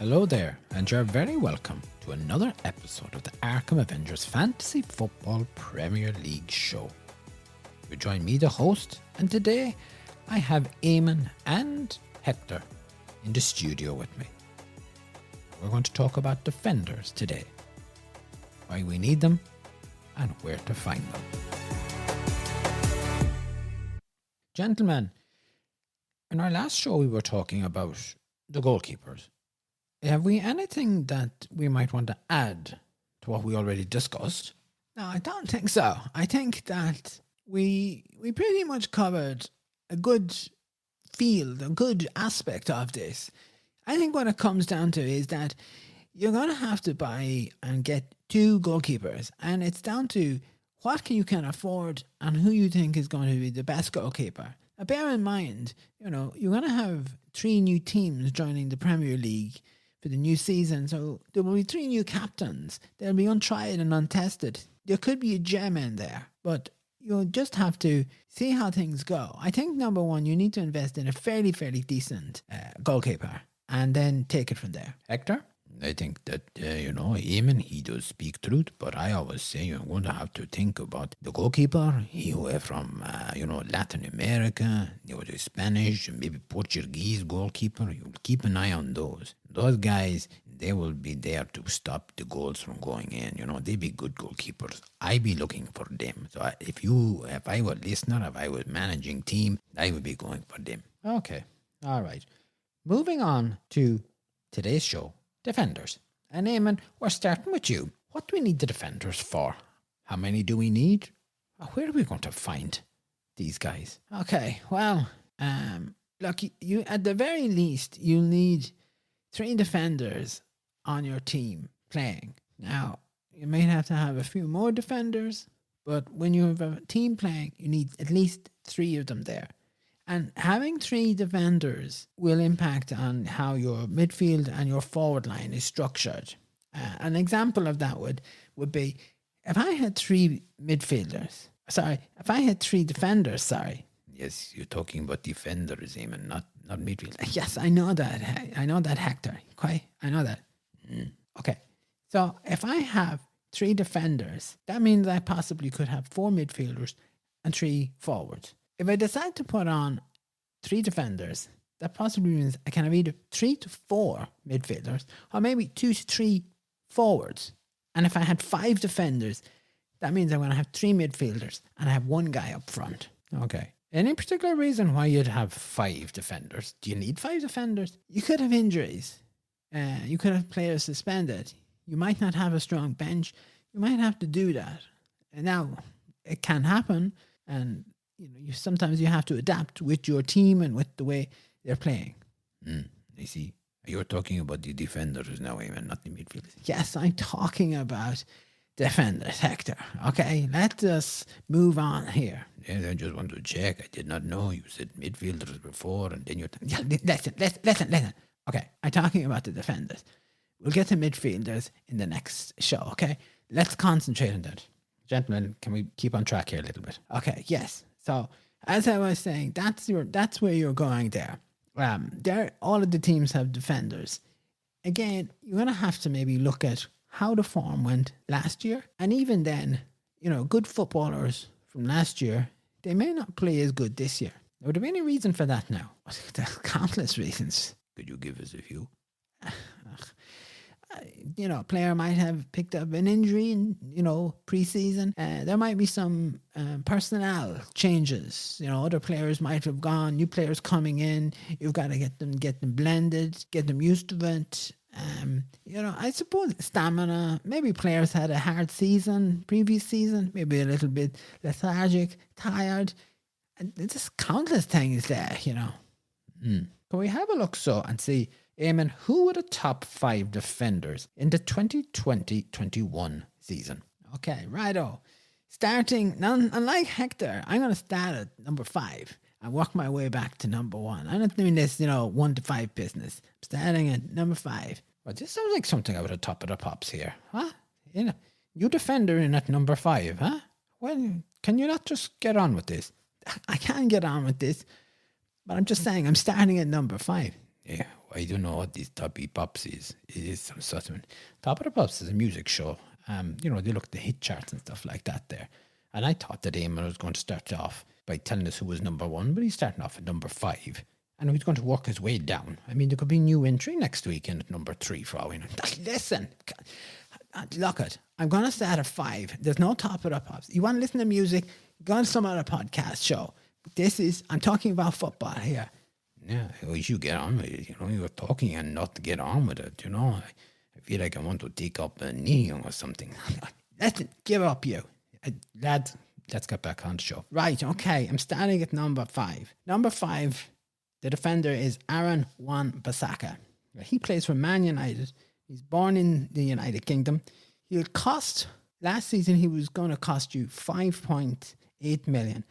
Hello there, and you're very welcome to another episode of the Arkham Avengers Fantasy Football Premier League show. You join me, the host, and today I have Eamon and Hector in the studio with me. We're going to talk about defenders today, why we need them, and where to find them. Gentlemen, in our last show we were talking about the goalkeepers. Have we anything that we might want to add to what we already discussed? No, I don't think so. I think that we pretty much covered a good field, a good aspect of this. I think what it comes down to is that you're going to have to buy and get two goalkeepers, and it's down to what you can afford and who you think is going to be the best goalkeeper. Now, bear in mind, you're going to have 3 new teams joining the Premier League for the new season, so there will be 3 new captains. They'll be untried and untested. There could be a gem in there, but you'll just have to see how things go. I think number one, you need to invest in a fairly decent goalkeeper and then take it from there. Hector? I think that, Eamon, he does speak truth, but I always say you're going to have to think about the goalkeeper, he who is from, Latin America, the Spanish, maybe Portuguese goalkeeper. You'll keep an eye on those. Those guys, they will be there to stop the goals from going in. They be good goalkeepers. I be looking for them. So if I were a listener, if I was managing team, I would be going for them. Okay. All right. Moving on to today's show. Defenders. And Eamon, we're starting with you. What do we need the defenders for? How many do we need? Where are we going to find these guys? Okay, well, look, you at the very least, you'll need 3 defenders on your team playing. Now, you may have to have a few more defenders, but when you have a team playing, you need at least 3 of them there. And having 3 defenders will impact on how your midfield and your forward line is structured. An example of that would be if I had 3 defenders. Yes, you're talking about defenders, Eamon, not midfield. Yes, I know that. I know that, Hector. I know that. Okay. So if I have 3 defenders, that means I possibly could have 4 midfielders and 3 forwards. If I decide to put on 3 defenders, that possibly means I can have either 3 to 4 midfielders or maybe 2 to 3 forwards. And if I had 5 defenders, that means I'm going to have 3 midfielders and I have 1 guy up front. Okay. Any particular reason why you'd have 5 defenders? Do you need 5 defenders? You could have injuries. You could have players suspended. You might not have a strong bench. You might have to do that. And now, it can happen, and sometimes you have to adapt with your team and with the way they're playing. I see. You're talking about the defenders now, Eamon, not the midfielders. Yes, I'm talking about defenders, Hector. Okay, let us move on here. Yes, I just want to check. I did not know you said midfielders before, and then you're... Listen. Okay, I'm talking about the defenders. We'll get to midfielders in the next show, okay? Let's concentrate on that. Gentlemen, can we keep on track here a little bit? Okay, yes. So, as I was saying, that's where you're going there. All of the teams have defenders. Again, you're going to have to maybe look at how the form went last year. And even then, good footballers from last year, they may not play as good this year. Would there be any reason for that now? There's countless reasons. Could you give us a few? A player might have picked up an injury in, pre-season. There might be some personnel changes. Other players might have gone, new players coming in. You've got to get them blended, get them used to it. I suppose stamina. Maybe players had a hard season, previous season, maybe a little bit lethargic, tired. And there's just countless things there, Can we have a look and see, Eamon, who were the top 5 defenders in the 2020-21 season? Okay, righto. Starting, now, unlike Hector, I'm going to start at number 5 and work my way back to number 1. I'm not doing this, 1 to 5 business. I'm starting at number 5. Well, this sounds like something out of the top of the pops here. Huh? You defender in at number 5, huh? Well, can you not just get on with this? I can get on with this, but I'm just saying I'm starting at number 5. Yeah, I don't know what these Toppy Pops is. It is some sort of Top of the Pops is a music show. They look at the hit charts and stuff like that there. And I thought that Eamon was going to start off by telling us who was number one, but he's starting off at number 5. And he's going to work his way down. I mean, there could be a new entry next weekend at number 3 for all we know. Listen, look it. I'm going to start at 5. There's no Top of the Pops. You want to listen to music? Go on some other podcast show. I'm talking about football here. Yeah, well, you get on with it. You're talking and not to get on with it. I feel like I want to take up a knee or something. Listen, give up, you. Lad, let's get back on the show. Right, okay. I'm starting at number 5. Number 5, the defender is Aaron Wan-Bissaka. He plays for Man United. He's born in the United Kingdom. Last season he was going to cost you 5.8 million.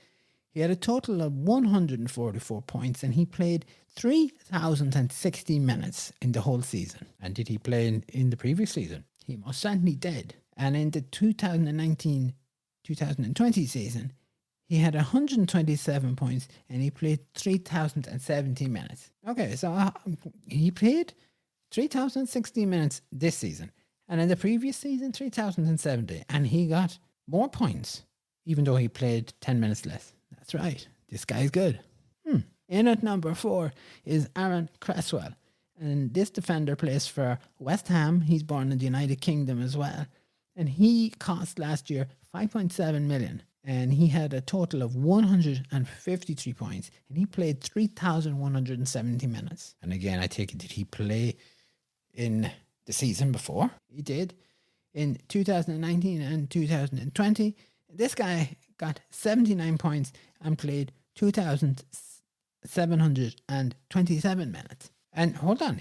He had a total of 144 points and he played 3,060 minutes in the whole season. And did he play in the previous season? He most certainly did. And in the 2019-2020 season, he had 127 points and he played 3,070 minutes. Okay, so he played 3,060 minutes this season. And in the previous season, 3,070. And he got more points, even though he played 10 minutes less. That's right. This guy's good. In at number 4 is Aaron Cresswell. And this defender plays for West Ham. He's born in the United Kingdom as well. And he cost last year 5.7 million. And he had a total of 153 points. And he played 3,170 minutes. And again, I take it, did he play in the season before? He did. In 2019 and 2020, this guy got 79 points and played 2,727 minutes. And hold on,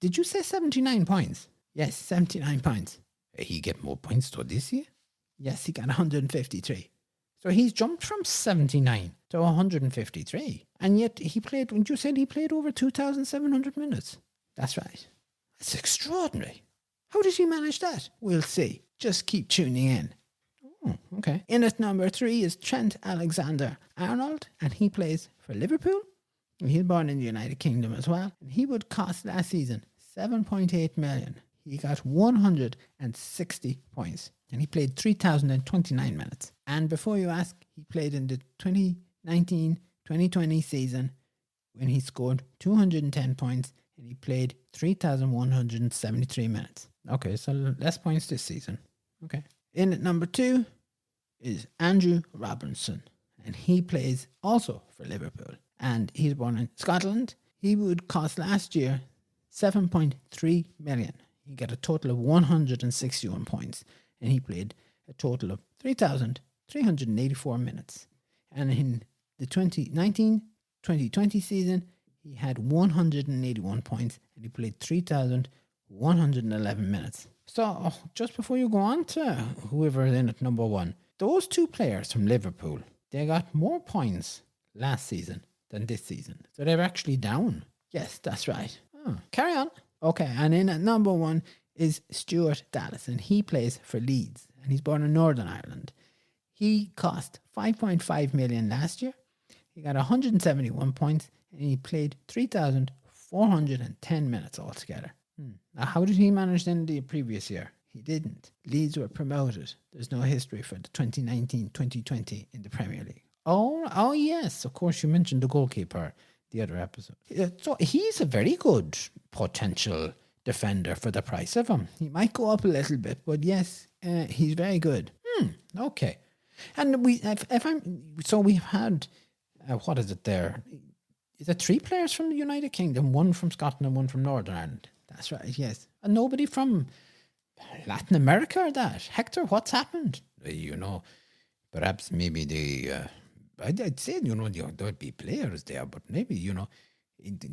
did you say 79 points? Yes, 79 points. He get more points to this year? Yes, he got 153. So he's jumped from 79 to 153. And yet you said he played over 2,700 minutes. That's right. That's extraordinary. How did he manage that? We'll see. Just keep tuning in. Oh, okay. In at number 3 is Trent Alexander-Arnold, and he plays for Liverpool. He's born in the United Kingdom as well. And he would cost last season 7.8 million. He got 160 points. And he played 3,029 minutes. And before you ask, he played in the 2019-2020 season when he scored 210 points and he played 3,173 minutes. Okay, so less points this season. Okay. In at number 2 is Andrew Robinson. And he plays also for Liverpool. And he's born in Scotland. He would cost last year 7.3 million. He got a total of 161 points. And he played a total of 3,384 minutes. And in the 2019-2020 season, he had 181 points and he played 3,111 minutes. So, just before you go on to whoever is in at number 1, those 2 players from Liverpool, they got more points last season than this season. So they're actually down. Yes, that's right. Carry on. Okay, and in at number 1 is Stuart Dallas, and he plays for Leeds, and he's born in Northern Ireland. He cost 5.5 million last year. He got 171 points, and he played 3,410 minutes altogether. Now, how did he manage in the previous year? He didn't. Leeds were promoted. There's no history for the 2019-2020 in the Premier League. Oh yes, of course you mentioned the goalkeeper the other episode. So he's a very good potential defender for the price of him. He might go up a little bit, but yes, he's very good. Okay. And we've had what is it there? Is it 3 players from the United Kingdom, 1 from Scotland and 1 from Northern Ireland? That's right, yes. And nobody from Latin America or that? Hector, what's happened? Perhaps maybe I'd say, there'd be players there, but maybe,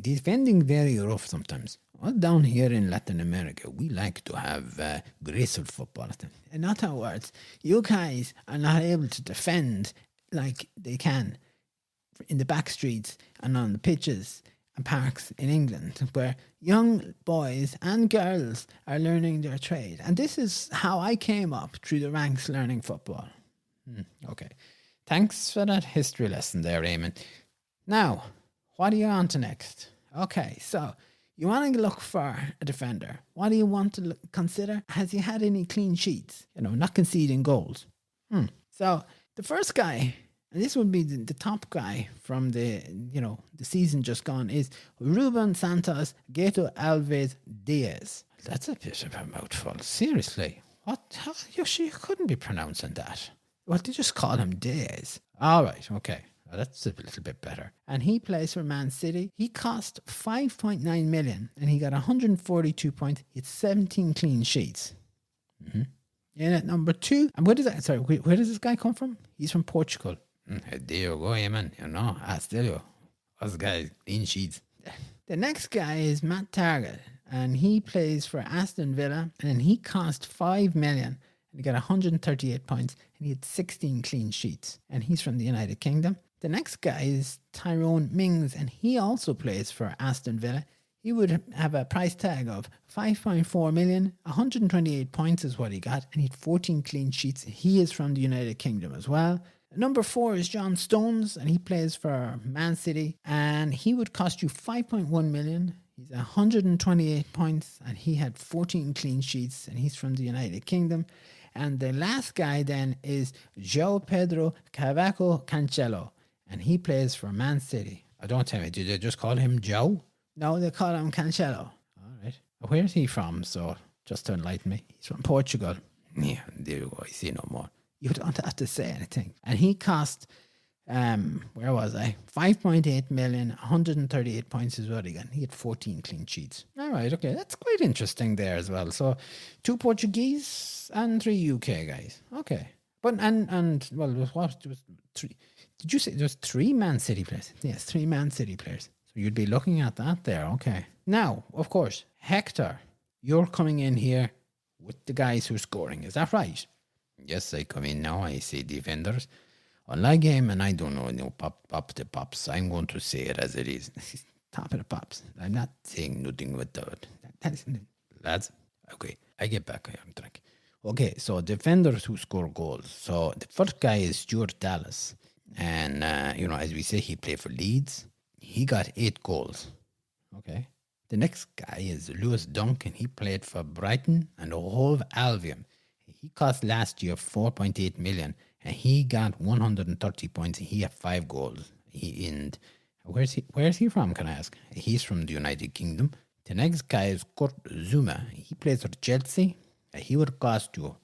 defending very rough sometimes. Well, down here in Latin America, we like to have graceful football. In other words, you guys are not able to defend like they can in the back streets and on the pitches and parks in England, where young boys and girls are learning their trade. And this is how I came up through the ranks learning football. Okay. Thanks for that history lesson there, Eamon. Now, what are you on to next? Okay, so You want to look for a defender. What do you want to consider? Has he had any clean sheets? Not conceding goals. So the first guy, and this would be the top guy from the season just gone, is Ruben Santos Gato Alves Diaz. That's a bit of a mouthful. Seriously. What? You couldn't be pronouncing that. Well, they just call him Diaz. All right, okay. Well, that's a little bit better. And he plays for Man City. He cost 5.9 million and he got 142 points. He had 17 clean sheets. In at number 2, and where does this guy come from? He's from Portugal. There you go, Eamon. I tell you, us guys, clean sheets. The next guy is Matt Target, and he plays for Aston Villa, and he cost 5 million, and he got 138 points, and he had 16 clean sheets, and he's from the United Kingdom. The next guy is Tyrone Mings, and he also plays for Aston Villa. He would have a price tag of 5.4 million, 128 points is what he got, and he had 14 clean sheets. He is from the United Kingdom as well. Number 4 is John Stones, and he plays for Man City, and he would cost you 5.1 million. He's 128 points, and he had 14 clean sheets, and he's from the United Kingdom. And the last guy then is João Pedro Cavaco Cancelo, and he plays for Man City. Don't tell me, did they just call him Joe? No, they call him Cancelo. All right. Where's he from? So, just to enlighten me. He's from Portugal. Yeah, there you go. I see no more. You don't have to say anything. And he cost, 5.8 million, 138 points is what he got. He had 14 clean sheets. All right, okay. That's quite interesting there as well. So 2 Portuguese and 3 UK guys. Okay. But, well, there was 3. Did you say there was 3 Man City players? Yes, 3 Man City players. So you'd be looking at that there. Okay. Now, of course, Hector, you're coming in here with the guys who are scoring. Is that right? Yes, I come in now. I say defenders. Unlike him, and I don't know, pop the pops. I'm going to say it as it is. Top of the pops. I'm not saying nothing with that. Lads, okay, I get back on track. Okay, so defenders who score goals. So the first guy is Stuart Dallas. And, as we say, he played for Leeds. He got 8 goals. Okay. The next guy is Lewis Duncan. He played for Brighton and Hove Albion. He cost last year 4.8 million, and he got 130 points. He had 5 goals. Where's he from, can I ask? He's from the United Kingdom. The next guy is Kurt Zuma. He plays for Chelsea. He would cost you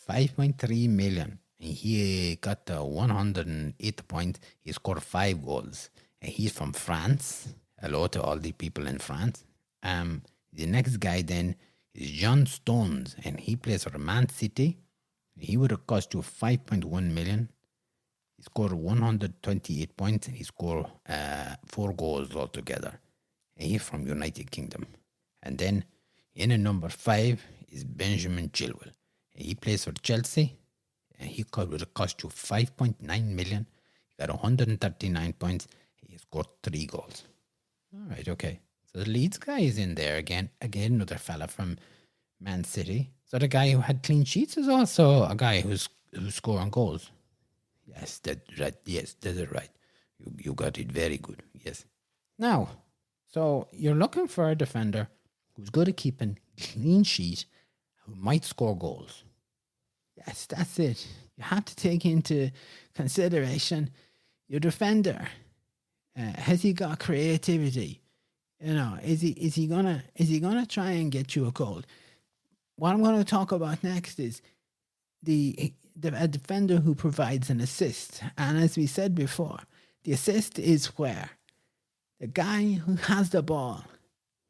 5.3 million. And he got 108 points. He scored 5 goals. And he's from France. Hello to all the people in France. The next guy then is John Stones, and he plays for Man City. He would have cost you 5.1 million. He scored 128 points, and he scored 4 goals altogether. And he's from United Kingdom. And then in at number 5 is Benjamin Chilwell. He plays for Chelsea, and he would have cost you 5.9 million. He got 139 points. He scored 3 goals. All right, okay. So the Leeds guy is in there again. Again, another fella from Man City. So the guy who had clean sheets is also a guy who's scoring goals. Yes, that's right. Yes, that's right. You got it very good. Yes. Now, so you're looking for a defender who's good at keeping clean sheet, who might score goals. Yes, that's it. You have to take into consideration your defender. Has he got creativity? Is he gonna try and get you a goal? What I'm going to talk about next is a defender who provides an assist. And as we said before, the assist is where the guy who has the ball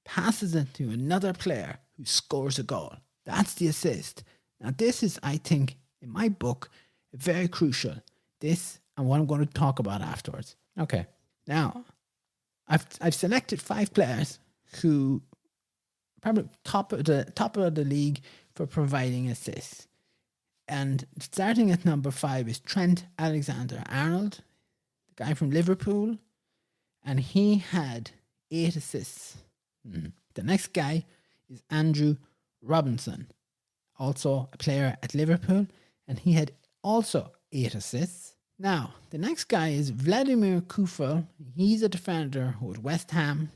passes it to another player who scores a goal. That's the assist. Now, this is, I think, in my book, very crucial. This and what I'm going to talk about afterwards. Okay. Now, I've selected 5 players who probably top of the league for providing assists. And starting at number 5 is Trent Alexander-Arnold, the guy from Liverpool, and he had 8 assists. The next guy is Andrew Robinson, also a player at Liverpool, and he had also 8 assists. Now, the next guy is Vladimir Kufel. He's a defender with West Ham.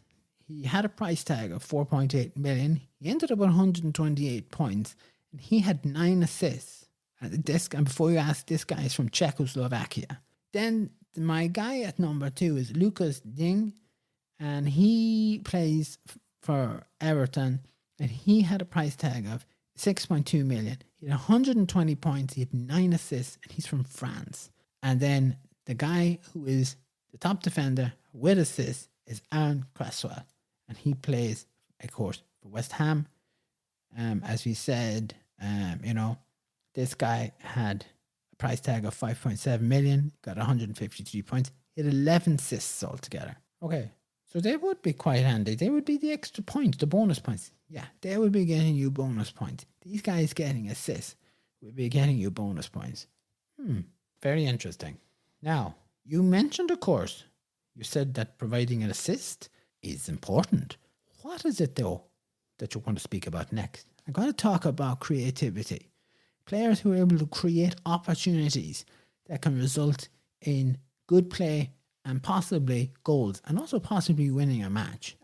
he had a price tag of 4.8 million. He ended up with 128 points, and he had 9 assists. And before you ask, this guy is from Czechoslovakia. Then my guy at number 2 is Lucas Ding, and he plays for Everton, and he had a price tag of 6.2 million. He had 120 points, he had 9 assists, and he's from France. And then the guy who is the top defender with assists is Aaron Cresswell, and he plays, of course, for West Ham. As we said, this guy had a price tag of 5.7 million, got 153 points, he had 11 assists altogether. Okay, so they would be quite handy. They would be the extra points, the bonus points. Yeah, they would be getting you bonus points. These guys getting assists would be getting you bonus points. Very interesting. Now, you mentioned, of course, you said that providing an assist is important. What is it, though, that you want to speak about next? I'm going to talk about creativity. Players who are able to create opportunities that can result in good play and possibly goals, and also possibly winning a match.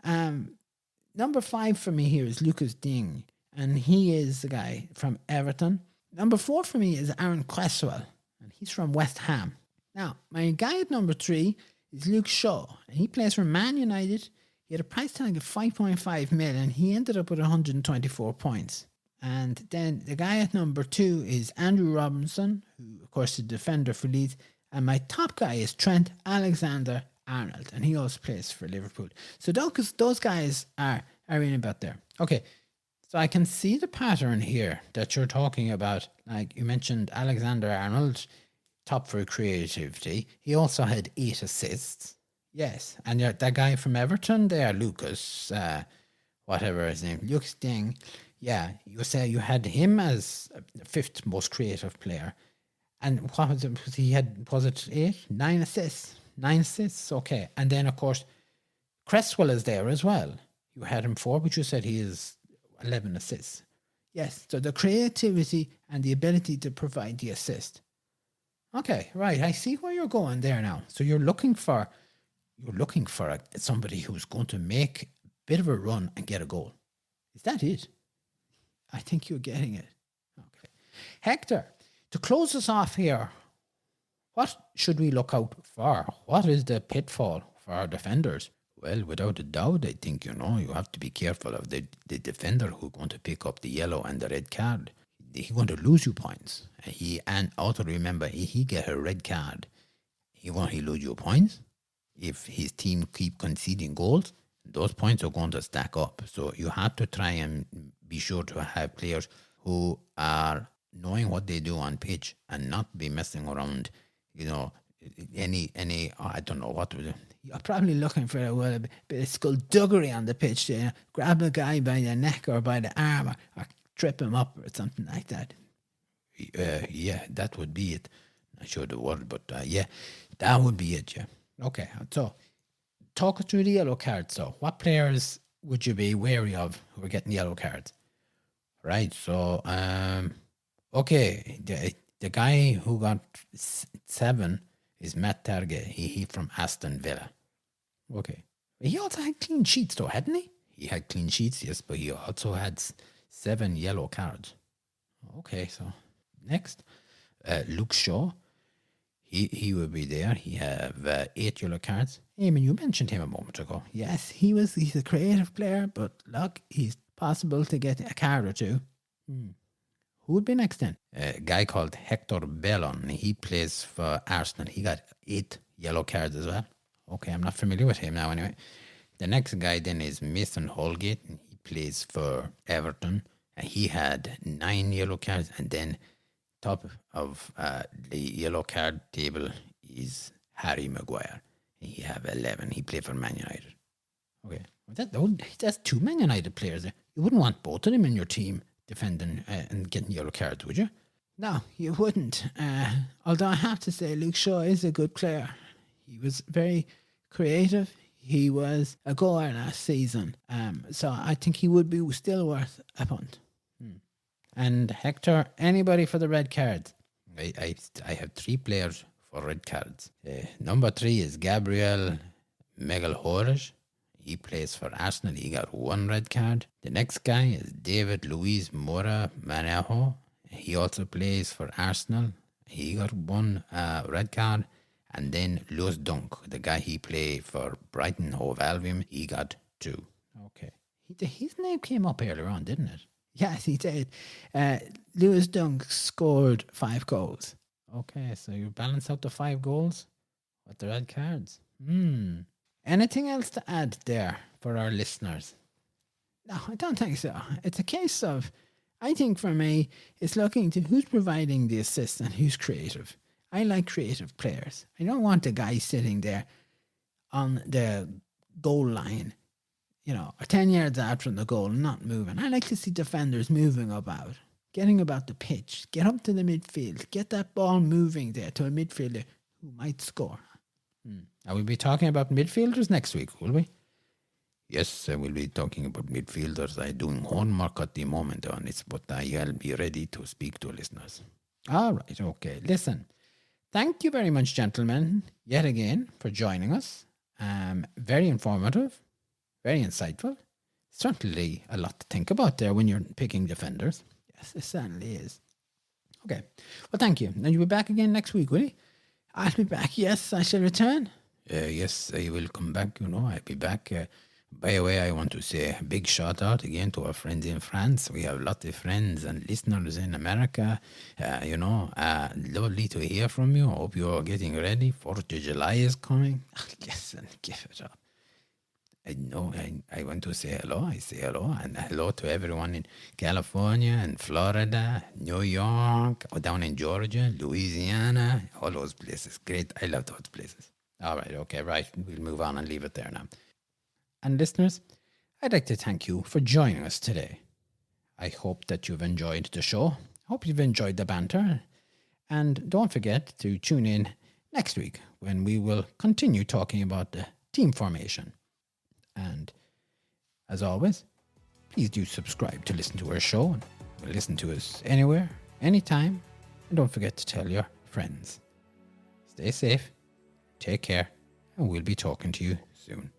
Number 5 for me here is Lucas Ding, and he is the guy from Everton. Number 4 for me is Aaron Cresswell, and he's from West Ham. Now, my guy at number 3 is Luke Shaw, and he plays for Man United. He had a price tag of 5.5 million. He ended up with 124 points. And then the guy at number 2 is Andrew Robinson, who, of course, is a defender for Leeds. And my top guy is Trent Alexander-Arnold, and he also plays for Liverpool. So those guys are in about there. Okay, so I can see the pattern here that you're talking about. Like you mentioned, Alexander-Arnold, top for creativity. He also had 8 assists. Yes, and that guy from Everton there, Lucas, whatever his name, Lucas Ding. Yeah, you say you had him as the 5th most creative player. And what was it? Was it 8? 9 assists. 9 assists, okay. And then, of course, Cresswell is there as well. You had him 4, but you said he is 11 assists. Yes, so the creativity and the ability to provide the assist. Okay, right. I see where you're going there now. So you're looking for somebody who's going to make a bit of a run and get a goal. Is that it? I think you're getting it. Okay. Hector, to close us off here, what should we look out for? What is the pitfall for our defenders? Well, without a doubt, I think, you have to be careful of the defender who's going to pick up the yellow and the red card. He's going to lose you points. And also remember, he get a red card, he lose you points. If his team keep conceding goals, those points are going to stack up. So you have to try and be sure to have players who are knowing what they do on pitch and not be messing around, any I don't know what to do. You're probably looking for a bit of skullduggery on the pitch, grab a guy by the neck or by the arm or trip him up or something like that. Yeah, that would be it. Not sure the word, but yeah, that would be it, yeah. Okay, so talk us through the yellow cards. So what players would you be wary of who are getting yellow cards? Right, so, okay, the guy who got 7 is Matt Target. He from Aston Villa. Okay. He also had clean sheets though, hadn't he? He had clean sheets, yes, but he also had 7 yellow cards. Okay, so next, Luke Shaw. He will be there. He have 8 yellow cards. Eamon, you mentioned him a moment ago. Yes, he's a creative player, but look, he's possible to get a card or 2. Who would be next then? A guy called Hector Bellon. He plays for Arsenal. He got 8 yellow cards as well. Okay, I'm not familiar with him now anyway. The next guy then is Mason Holgate. He plays for Everton. He had 9 yellow cards. And then top of the yellow card table is Harry Maguire. He have 11. He played for Man United. Okay, that's 2 Man United players there. You wouldn't want both of them in your team defending and getting yellow cards, would you? No, you wouldn't. Although I have to say, Luke Shaw is a good player. He was very creative. He was a goaler last season. So I think he would be still worth a punt. And Hector, anybody for the red cards? I have 3 players for red cards. Number 3 is Gabriel Magalhaes. He plays for Arsenal. He got 1 red card. The next guy is David Luis Mora Manejo. He also plays for Arsenal. He got 1 red card. And then Lewis Dunk, the guy he played for Brighton Hove Albion, he got 2. Okay. His name came up earlier on, didn't it? Yes, he did. Lewis Dunk scored 5 goals. Okay, so you balance out the 5 goals with the red cards. Anything else to add there for our listeners? No, I don't think so. It's a case of, I think for me, it's looking to who's providing the assist and who's creative. I like creative players. I don't want a guy sitting there on the goal line, 10 yards out from the goal, not moving. I like to see defenders moving about, getting about the pitch, get up to the midfield, get that ball moving there to a midfielder who might score. I will be talking about midfielders next week, will we? Yes, I will be talking about midfielders. I'm doing homework at the moment on it, but I'll be ready to speak to listeners. All right, okay. Listen, thank you very much, gentlemen, yet again, for joining us. Very informative, very insightful. Certainly a lot to think about there when you're picking defenders. Yes, it certainly is. Okay, well, thank you. And you'll be back again next week, will you? I'll be back. Yes, I shall return. Yes, I will come back. I'll be back. By the way, I want to say a big shout out again to our friends in France. We have a lot of friends and listeners in America. Lovely to hear from you. I hope you are getting ready. 4th of July is coming. Listen, give it up. I know. I want to say hello. I say hello. And hello to everyone in California and Florida, New York, or down in Georgia, Louisiana, all those places. Great. I love those places. All right. Okay. Right. We'll move on and leave it there now. And listeners, I'd like to thank you for joining us today. I hope that you've enjoyed the show. I hope you've enjoyed the banter. And don't forget to tune in next week when we will continue talking about the team formation. And as always, please do subscribe to listen to our show. And listen to us anywhere, anytime. And don't forget to tell your friends. Stay safe, take care, and we'll be talking to you soon.